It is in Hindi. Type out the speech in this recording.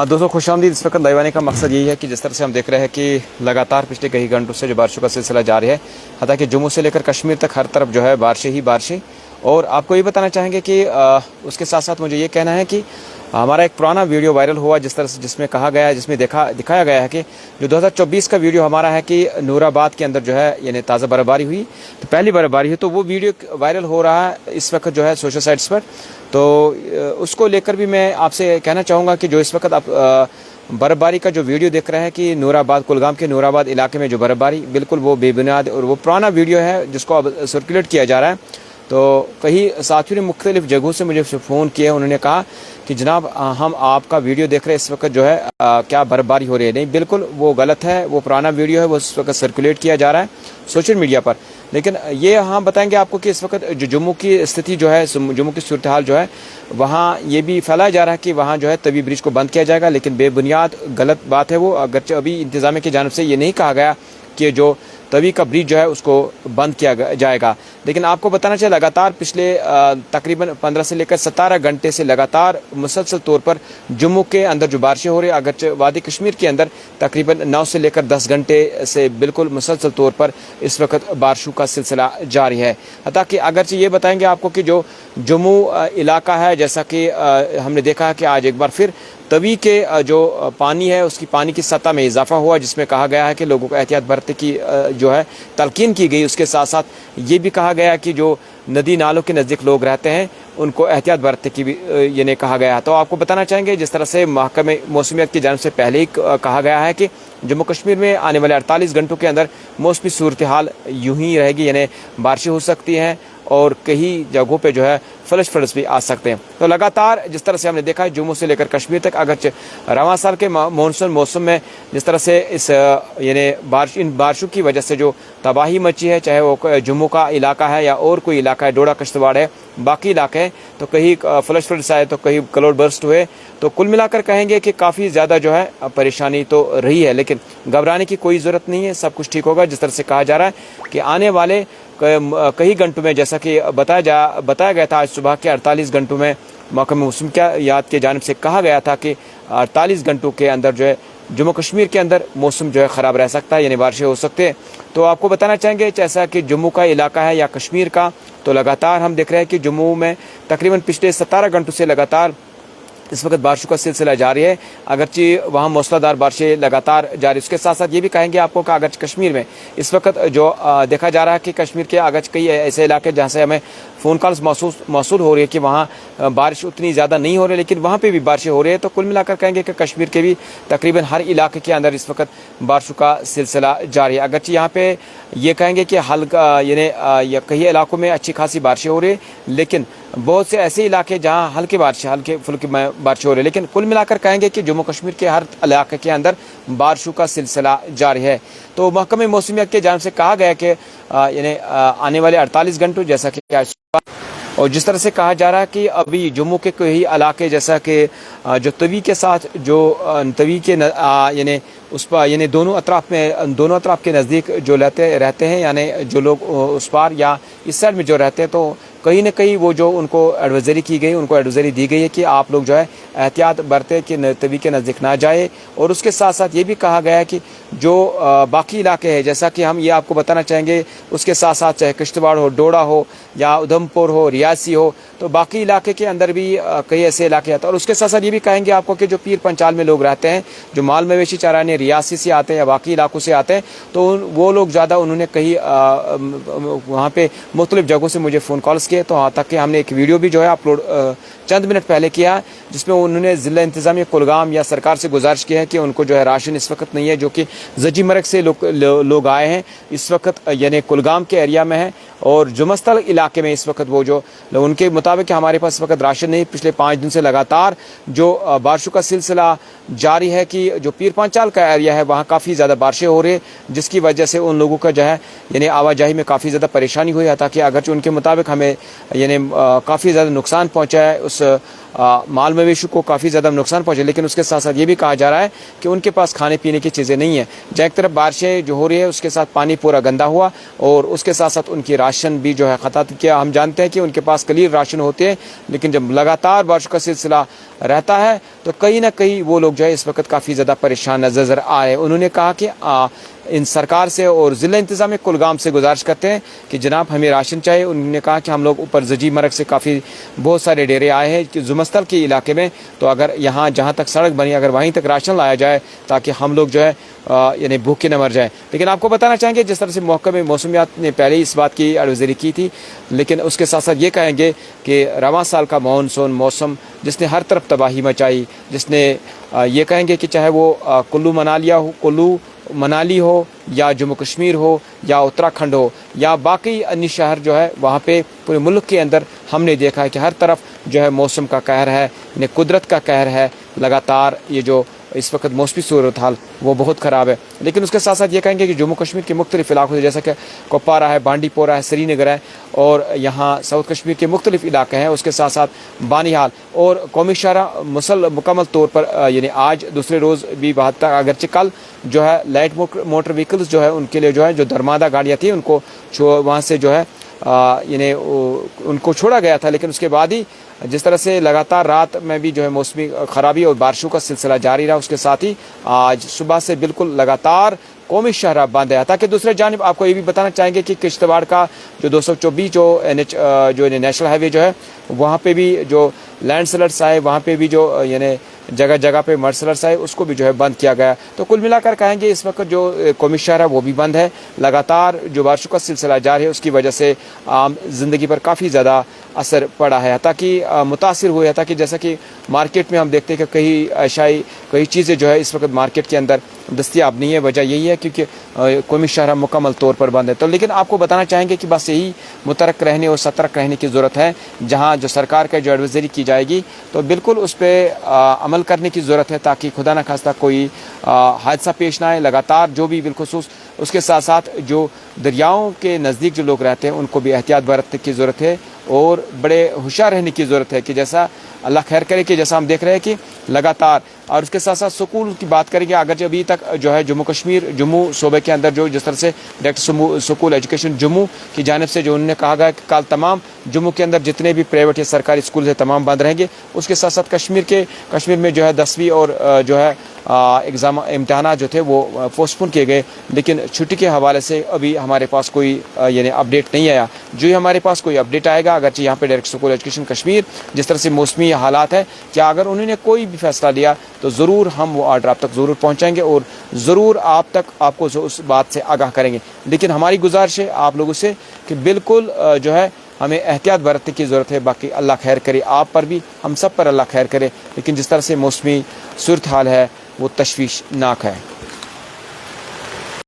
हाँ दोस्तों, खुशामदीद। इस वक्त लाइव आने का मकसद यही है कि जिस तरह से हम देख रहे हैं कि लगातार पिछले कई घंटों से जो बारिशों का सिलसिला जारी है, हालांकि जम्मू से लेकर कश्मीर तक हर तरफ जो है बारिशें ही बारिशें। और आपको ये बताना चाहेंगे कि उसके साथ साथ मुझे ये कहना है कि हमारा एक पुराना वीडियो वायरल हुआ जिस तरह से, जिसमें कहा गया है, जिसमें दिखाया गया है कि जो 2024 का वीडियो हमारा है कि नूराबाद के अंदर जो है यानी ताज़ा बर्फबारी हुई, तो पहली बर्फबारी है, तो वो वीडियो वायरल हो रहा है इस वक्त जो है सोशल साइट्स पर। तो उसको लेकर भी मैं आपसे कहना चाहूँगा कि जो इस वक्त आप बर्फबारी का जो वीडियो देख रहे हैं कि नूराबाद, कुलगाम के नूराबाद इलाके में जो बर्फबारी, बिल्कुल वो बेबुनियाद और वो पुराना वीडियो है जिसको अब सर्कुलेट किया जा रहा है। तो कई साथियों ने मुख्तलिफ जगहों से मुझे फ़ोन किया, उन्होंने कहा कि जनाब हम आपका वीडियो देख रहे हैं, इस वक्त जो है क्या बर्फबारी हो रही है। नहीं, बिल्कुल वो गलत है, वो पुराना वीडियो है, वो इस वक्त सर्कुलेट किया जा रहा है सोशल मीडिया पर। लेकिन ये हम बताएंगे आपको कि इस वक्त जो जम्मू की स्थिति जो है, जम्मू की सूरत हाल जो है, वहाँ ये भी फैलाया जा रहा है कि वहाँ जो है तवी ब्रिज को बंद किया जाएगा, लेकिन बेबुनियाद गलत बात है वो। अगरचे अभी इंतज़ामिया की जानिब से ये नहीं कहा गया कि जो तवी का ब्रिज जो है उसको बंद किया जाएगा। लेकिन आपको बताना चाहिए लगातार पिछले तकरीबन 15 से लेकर 17 घंटे से लगातार मुसलसल तौर पर जम्मू के अंदर जो बारिशें हो रही है, अगरचे वादी कश्मीर के अंदर तकरीबन 9 से लेकर 10 घंटे से बिल्कुल मुसलसल तौर पर इस वक्त बारिशों का सिलसिला जारी है। हालांकि अगरचे ये बताएंगे आपको कि जो जम्मू इलाका है, जैसा कि हमने देखा है कि आज एक बार फिर तवी के जो पानी है उसकी पानी की सतह में इजाफा हुआ, जिसमें कहा गया है कि लोगों को एहतियात बरतने की जो है तलकीन की गई। उसके साथ साथ ये भी कहा गया कि जो नदी नालों के नज़दीक लोग रहते हैं उनको एहतियात बरतने की भी ये कहा गया है। तो आपको बताना चाहेंगे जिस तरह से महकमे मौसमियात की जानिब से पहले ही कहा गया है कि जम्मू कश्मीर में आने वाले 48 घंटों के अंदर मौसमी सूरत हाल यूं ही रहेगी, यानी बारिशें हो सकती हैं और कई जगहों पे जो है फ्लश भी आ सकते हैं। तो लगातार जिस तरह से हमने देखा है जम्मू से लेकर कश्मीर तक, अगर रवां साल के मानसून मौसम में जिस तरह से इस यानी इन बारिशों की वजह से जो तबाही मची है, चाहे वो जम्मू का इलाका है या और कोई इलाका है, डोडा किश्तवाड़ है, बाकी इलाके हैं, तो कहीं फ्लश आए तो कहीं क्लाउड बर्स्ट हुए। तो कुल मिलाकर कहेंगे कि काफ़ी ज़्यादा जो है परेशानी तो रही है, लेकिन घबराने की कोई ज़रूरत नहीं है, सब कुछ ठीक होगा। जिस तरह से कहा जा रहा है कि आने वाले कई घंटों में, जैसा कि बताया गया था आज सुबह के 48 घंटों में महकमे मौसमियात की जानिब से कहा गया था कि 48 घंटों के अंदर जो है जम्मू कश्मीर के अंदर मौसम जो है ख़राब रह सकता है, यानी बारिशें हो सकते हैं। तो आपको बताना चाहेंगे जैसा कि जम्मू का इलाका है या कश्मीर का, तो लगातार हम देख रहे हैं कि जम्मू में तकरीबन पिछले 17 घंटों से लगातार इस वक्त बारिशों का सिलसिला जारी है, अगरचे वहाँ मूसलाधार बारिशें लगातार जारी। उसके साथ साथ ये भी कहेंगे आपको कि अगर कश्मीर में इस वक्त जो देखा जा रहा है कि कश्मीर के अगर कई ऐसे इलाके जहाँ से हमें फ़ोन कॉल्स मौसूल हो रही है कि वहाँ बारिश उतनी ज़्यादा नहीं हो रही, लेकिन वहाँ पे भी बारिशें हो रही है। तो कुल मिलाकर कहेंगे कि कश्मीर के भी तकरीबन हर इलाके के अंदर इस वक्त बारिशों का सिलसिला जारी है। अगरचे यहाँ पे ये कहेंगे कि हल्का यानी कई इलाकों में अच्छी खासी बारिशें हो रही है, लेकिन बहुत से ऐसे इलाके जहाँ हल्की फुल्की बारिश हो रही है। लेकिन कुल मिलाकर कहेंगे कि जम्मू कश्मीर के हर इलाके के अंदर बारिशों का सिलसिला जारी है। तो महकमे मौसमियात की जानिब से कहा गया कि यानी आने वाले 48 घंटों, जैसा कि और जिस तरह से कहा जा रहा है कि अभी जम्मू के कई इलाके, जैसा कि जो तवी के साथ जो तवी के यानी उस पर यानी दोनों अतराफ के नज़दीक जो रहते हैं, यानी जो लोग उस पार या इस साइड में जो रहते हैं, तो कहीं ना कहीं वो जो उनको एडवाइजरी की गई, उनको एडवाइजरी दी गई है कि आप लोग जो है एहतियात बरतें कि तवी के नज़दीक ना जाए। और उसके साथ साथ ये भी कहा गया है कि जो बाकी इलाके हैं, जैसा कि हम ये आपको बताना चाहेंगे, उसके साथ साथ चाहे किश्तवाड़ हो, डोडा हो या उधमपुर हो, रियासी हो, तो बाकी इलाके के अंदर भी कई ऐसे इलाके आते हैं। और उसके साथ साथ ये भी कहेंगे आपको कि जो पीर पंचाल में लोग रहते हैं, जो माल मवेशी चराने रियासी से आते हैं या बाकी इलाकों से आते हैं, तो वो लोग ज़्यादा उन्होंने कहीं वहाँ पे मुख्तलिफ जगहों से मुझे फ़ोन कॉल्स किए। तो हाँ, तक कि हमने एक वीडियो भी जो है अपलोड चंद मिनट पहले किया, जिसमें उन्होंने ज़िला इंतज़ामिया कुलगाम या सरकार से गुजारिश की है कि उनको जो है राशन इस वक्त नहीं है, जो कि जजी मरग से लोग आए हैं इस वक्त, यानी कुलगाम के एरिया में है और जुमस्तल इलाके में इस वक्त वो जो उनके मुताबिक हमारे पास इस वक्त राशन नहीं। पिछले 5 दिन से लगातार जो बारिशों का सिलसिला जारी है कि जो पीर पंचाल का एरिया है वहाँ काफ़ी ज़्यादा बारिशें हो रही है, जिसकी वजह से उन लोगों का जो है यानी आवाजाही में काफ़ी ज़्यादा परेशानी हुई है। ताकि अगर उनके मुताबिक हमें यानी काफ़ी ज़्यादा नुकसान पहुँचा है उस माल मवेशी को काफ़ी ज़्यादा नुकसान पहुँचे, लेकिन उसके साथ साथ ये भी कहा जा रहा है कि उनके पास खाने पीने की चीज़ें नहीं है। जहाँ एक तरफ बारिशें जो हो रही है उसके साथ पानी पूरा गंदा हुआ और उसके साथ साथ उनकी राशन भी जो है खत्म किया। हम जानते हैं कि उनके पास कलील राशन होते हैं, लेकिन जब लगातार बारिश का सिलसिला रहता है तो कहीं ना कहीं वो लोग जो है इस वक्त काफ़ी ज़्यादा परेशान नजर आ रहे हैं। उन्होंने कहा कि इन सरकार से और ज़िला इंतज़ामिया कुलगाम से गुजारिश करते हैं कि जनाब हमें राशन चाहिए। उन्होंने कहा कि हम लोग ऊपर जजी मरग से काफ़ी बहुत सारे डेरे आए हैं कि जुमस्तल के इलाके में, तो अगर यहाँ जहाँ तक सड़क बनी अगर वहीं तक राशन लाया जाए ताकि हम लोग जो है यानी भूखे न मर जाए। लेकिन आपको बताना चाहेंगे जिस तरह से महकमे मौसमियात ने पहले ही इस बात की एडवाइजरी की थी, लेकिन उसके साथ साथ ये कहेंगे कि रवां साल का मानसून मौसम जिसने हर तरफ तबाही मचाई, जिसने ये कहेंगे कि चाहे वो कुल्लू मनाली हो या जम्मू कश्मीर हो या उत्तराखंड हो या बाकी अन्य शहर जो है वहाँ पे पूरे मुल्क के अंदर हमने देखा है कि हर तरफ जो है मौसम का कहर है, कुदरत का कहर है। लगातार ये जो इस वक्त मौसमी सूरत हाल वो बहुत ख़राब है। लेकिन उसके साथ साथ ये कहेंगे कि जम्मू कश्मीर के मुख्तलिफ इलाकों से जैसा कि कुपवारा है, बांडीपोरा है, श्रीनगर है और यहाँ साउथ कश्मीर के मुख्तलिफ इलाके हैं, उसके साथ साथ बानिहाल और कौमी शहरा मुकम्मल तौर पर यानी आज दूसरे रोज़ भी वहाँ तक अगरचे कल जो है लाइट मोटर व्हीकल्स जो है उनके लिए जो है जो दरमादा गाड़ियाँ थी उनको वहाँ से जो है यानी उनको छोड़ा गया था। लेकिन उसके बाद ही जिस तरह से लगातार रात में भी जो है मौसमी ख़राबी और बारिशों का सिलसिला जारी रहा, उसके साथ ही आज सुबह से बिल्कुल लगातार कौमी शहरा बंद है। ताकि दूसरे जानिब आपको ये भी बताना चाहेंगे कि किश्तवाड़ का जो 224 जो नेशनल हाईवे जो है वहाँ पे भी जो लैंडस्लाइड्स आए, वहाँ पे भी जो यानी जगह जगह पे मडस्लाइड्स आए उसको भी जो है बंद किया गया। तो कुल मिलाकर कहेंगे इस वक्त जो कौमी शहर है वो भी बंद है। लगातार जो बारिशों का सिलसिला जारी है उसकी वजह से आम जिंदगी पर काफ़ी ज़्यादा असर पड़ा है, ताकि मुतासिर हुए, ताकि जैसा कि मार्केट में हम देखते हैं कि कई चीज़ें जो है इस वक्त मार्केट के अंदर दस्तियाब नहीं है। वजह यही है क्योंकि कौमी शहर मुकम्मल तौर पर बंद है। तो लेकिन आपको बताना चाहेंगे कि बस यही मुतरक रहने और सतर्क रहने की ज़रूरत है। जहाँ जो सरकार का जो एडवाइजरी की जाएगी तो बिल्कुल उस पर अमल करने की ज़रूरत है ताकि खुदा न खास्ता कोई हादसा पेश ना आए। लगातार जो भी बिलखुसूस उसके साथ साथ जो दरियाओं के नज़दीक जो लोग रहते हैं उनको भी एहतियात बरतने की ज़रूरत है और बड़े होशियार रहने की ज़रूरत है कि जैसा अल्लाह खैर करे कि जैसा हम देख रहे हैं कि लगातार। और उसके साथ साथ स्कूल की बात करेंगे, अगर अभी तक जो है जम्मू सूबे के अंदर जो जिस तरह से डायरेक्टर स्कूल एजुकेशन जम्मू की जानिब से जो उन्होंने कहा गया कि कल तमाम जम्मू के अंदर जितने भी प्राइवेट या सरकारी स्कूल है तमाम बंद रहेंगे। उसके साथ साथ कश्मीर में जो है 10वीं और जो है इम्तहान जो थे वो पोस्टपोन किए गए। लेकिन छुट्टी के हवाले से अभी हमारे पास कोई यानी अपडेट नहीं आया। जो ही हमारे पास कोई अपडेट आएगा, अगरचे यहाँ पे डायरेक्टर स्कूल एजुकेशन कश्मीर जिस तरह से मौसमी हालात है, क्या अगर उन्होंने कोई भी फैसला लिया तो ज़रूर हम वो ऑर्डर आप तक ज़रूर पहुँचाएंगे और ज़रूर आपको उस बात से आगाह करेंगे। लेकिन हमारी गुजारिश है आप लोगों से कि बिल्कुल जो है हमें एहतियात बरतने की ज़रूरत है। बाकी अल्लाह खैर करे, आप पर भी हम सब पर अल्लाह खैर करे। लेकिन जिस तरह से मौसमी सूरत हाल है वो तशवीशनाक है।